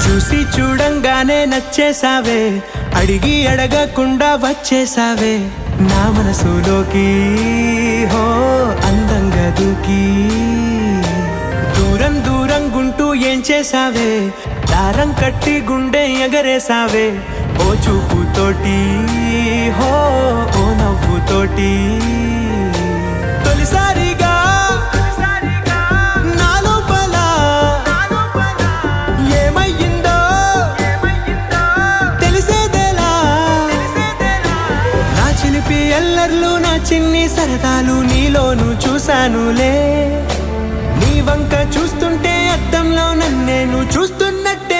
చూసి చూడంగానే నచ్చేసావే, అడిగి అడగకుండా వచ్చేసావే నా మనసులోకి. హో అందంగా దూకి దూరం దూరం గుంటూ ఏం చేసావే, దారం కట్టి గుండె ఎగరేసావే ఓ చూపుతోటి. హో ఓ నవ్వుతోటి తొలిసారిగా నా లోపల ఏమయ్యిందో తెలిసేదేలా. నా చిలిపి ఎల్లర్లు నా చిన్ని సరదాలు నీలోను చూశానులే. నీ వంక చూస్తుంటే అద్దంలో నన్నేను చూస్తున్నట్టు